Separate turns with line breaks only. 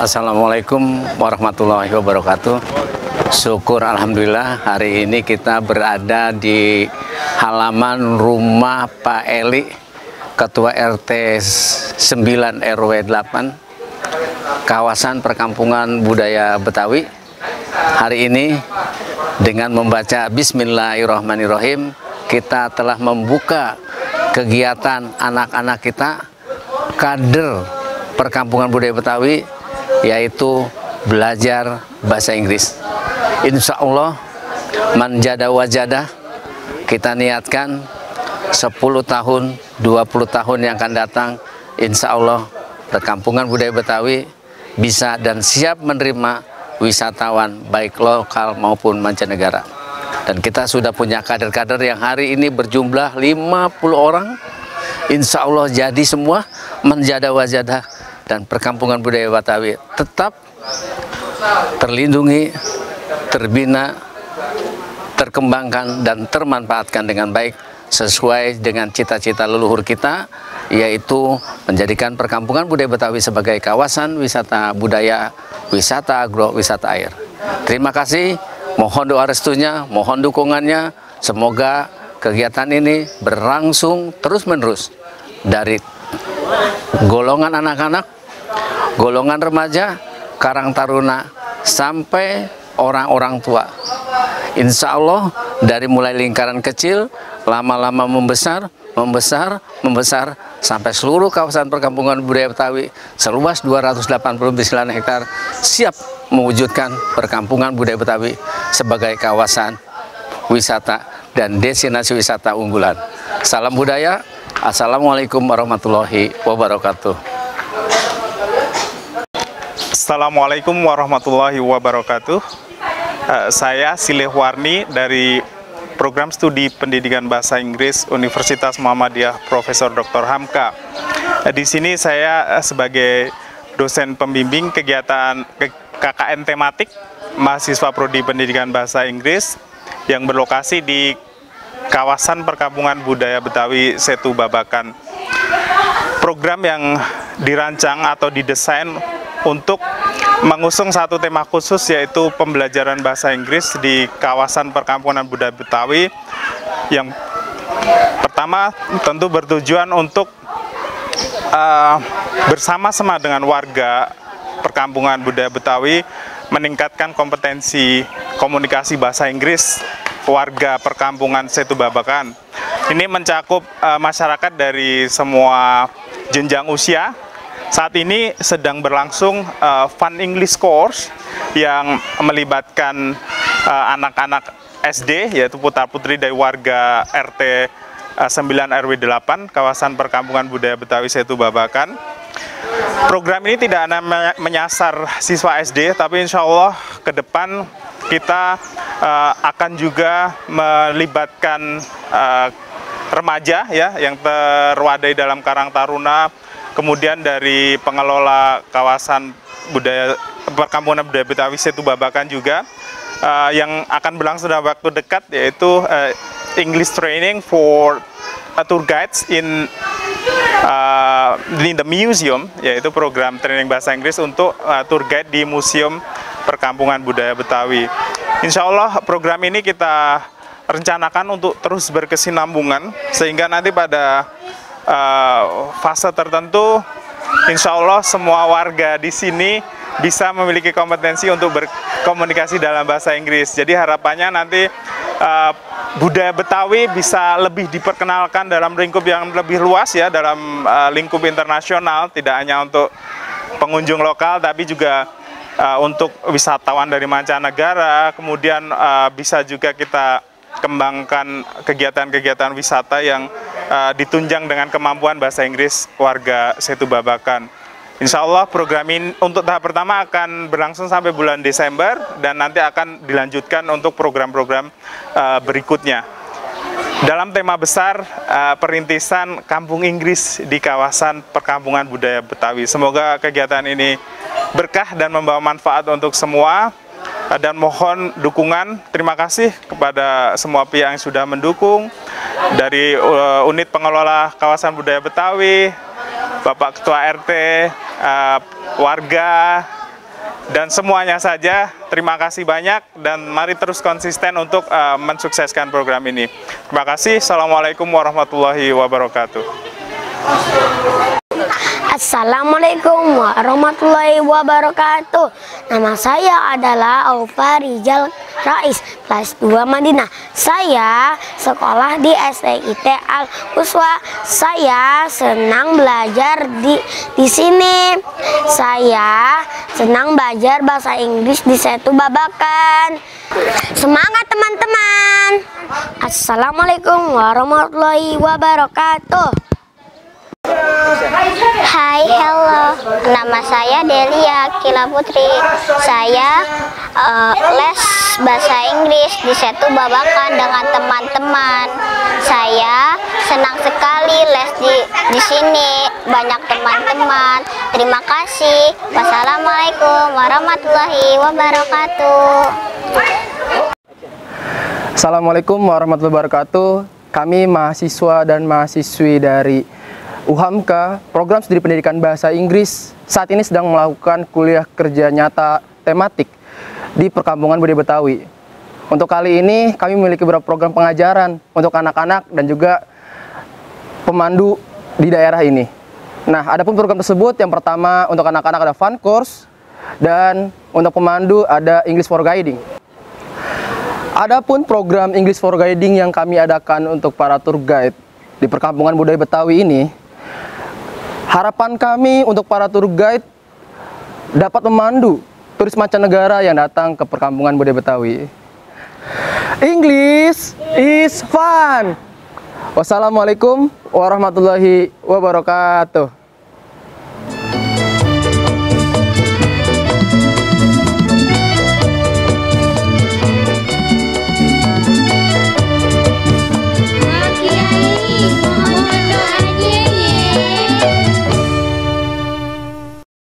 Assalamualaikum warahmatullahi wabarakatuh. Syukur alhamdulillah hari ini kita berada di halaman rumah Pak Eli, Ketua RT 9 RW 8 kawasan perkampungan budaya Betawi. Hari ini dengan membaca Bismillahirrahmanirrahim kita telah membuka kegiatan anak-anak kita kader perkampungan budaya Betawi, yaitu belajar bahasa Inggris. Insya Allah manjada wajada, kita niatkan 10 tahun, 20 tahun yang akan datang, insya Allah perkampungan budaya Betawi bisa dan siap menerima wisatawan baik lokal maupun mancanegara. Dan kita sudah punya kader-kader yang hari ini berjumlah 50 orang. Insya Allah jadi semua manjada wajada, dan perkampungan budaya Betawi tetap terlindungi, terbina, terkembangkan, dan termanfaatkan dengan baik sesuai dengan cita-cita leluhur kita, yaitu menjadikan perkampungan budaya Betawi sebagai kawasan wisata budaya, wisata agro, wisata air. Terima kasih, mohon doa restunya, mohon dukungannya, semoga kegiatan ini berlangsung terus-menerus dari golongan anak-anak, golongan remaja, karang taruna, sampai orang-orang tua. Insya Allah dari mulai lingkaran kecil, lama-lama membesar, sampai seluruh kawasan perkampungan budaya Betawi seluas 289 hektar siap mewujudkan perkampungan budaya Betawi sebagai kawasan wisata dan destinasi wisata unggulan. Salam budaya. Assalamualaikum warahmatullahi wabarakatuh.
Assalamualaikum warahmatullahi wabarakatuh. Saya Silih Warni dari Program Studi Pendidikan Bahasa Inggris Universitas Muhammadiyah Profesor Dr. Hamka. Di sini saya sebagai dosen pembimbing kegiatan KKN tematik mahasiswa Prodi Pendidikan Bahasa Inggris yang berlokasi di kawasan perkampungan budaya Betawi Setu Babakan. Program yang dirancang atau didesain untuk mengusung satu tema khusus, yaitu pembelajaran bahasa Inggris di kawasan perkampungan budaya Betawi. Yang pertama tentu bertujuan untuk bersama-sama dengan warga perkampungan budaya Betawi meningkatkan kompetensi komunikasi bahasa Inggris warga perkampungan Setu Babakan. Ini mencakup masyarakat dari semua jenjang usia. Saat ini sedang berlangsung Fun English Course yang melibatkan anak-anak SD, yaitu putra-putri dari warga RT 9 RW 8 kawasan perkampungan budaya Betawi Setu Babakan. Program ini tidak hanya menyasar siswa SD, tapi insya Allah ke depan kita akan juga melibatkan remaja ya yang terwadai dalam Karang Taruna, kemudian dari pengelola kawasan budaya perkampungan budaya Betawi Setu Babakan juga yang akan berlangsung dalam waktu dekat, yaitu English training for tour guides in the museum, yaitu program training bahasa Inggris untuk tour guide di museum perkampungan budaya Betawi. Insya Allah program ini kita rencanakan untuk terus berkesinambungan, sehingga nanti pada fase tertentu insya Allah semua warga di sini bisa memiliki kompetensi untuk berkomunikasi dalam bahasa Inggris. Jadi harapannya nanti budaya Betawi bisa lebih diperkenalkan dalam lingkup yang lebih luas ya, dalam lingkup internasional, tidak hanya untuk pengunjung lokal tapi juga untuk wisatawan dari mancanegara. Kemudian bisa juga kita kembangkan kegiatan-kegiatan wisata yang ditunjang dengan kemampuan bahasa Inggris warga Setu Babakan. Insya Allah program ini untuk tahap pertama akan berlangsung sampai bulan Desember, dan nanti akan dilanjutkan untuk program-program berikutnya. Dalam tema besar perintisan Kampung Inggris di kawasan perkampungan budaya Betawi. Semoga kegiatan ini berkah dan membawa manfaat untuk semua, dan mohon dukungan. Terima kasih kepada semua pihak yang sudah mendukung, dari unit pengelola kawasan budaya Betawi, Bapak Ketua RT, warga, Dan semuanya saja, terima kasih banyak dan mari terus konsisten untuk mensukseskan program ini. Terima kasih. Assalamualaikum warahmatullahi wabarakatuh.
Assalamualaikum warahmatullahi wabarakatuh. Nama saya adalah Aufa Rizal Rais, kelas 2 Madinah. Saya sekolah di STIT Al Uswa. Saya senang belajar di sini. Saya senang belajar bahasa Inggris di Setu Babakan. Semangat teman-teman. Assalamualaikum warahmatullahi wabarakatuh.
Hai, hello. Nama saya Delia Kila Putri. Saya les bahasa Inggris di Setu Babakan dengan teman-teman. Saya senang sekali les di sini. Banyak teman-teman. Terima kasih. Wassalamualaikum warahmatullahi wabarakatuh.
Assalamualaikum warahmatullahi wabarakatuh. Kami mahasiswa dan mahasiswi dari UHAMKA, Program Studi Pendidikan Bahasa Inggris, saat ini sedang melakukan kuliah kerja nyata tematik di Perkampungan Budaya Betawi. Untuk kali ini kami memiliki beberapa program pengajaran untuk anak-anak dan juga pemandu di daerah ini. Nah, adapun program tersebut, yang pertama untuk anak-anak ada fun course dan untuk pemandu ada English for Guiding. Adapun program English for Guiding yang kami adakan untuk para tour guide di Perkampungan Budaya Betawi ini, harapan kami untuk para tour guide dapat memandu turis mancanegara yang datang ke Perkampungan Budaya Betawi. English is fun. Wassalamualaikum warahmatullahi wabarakatuh.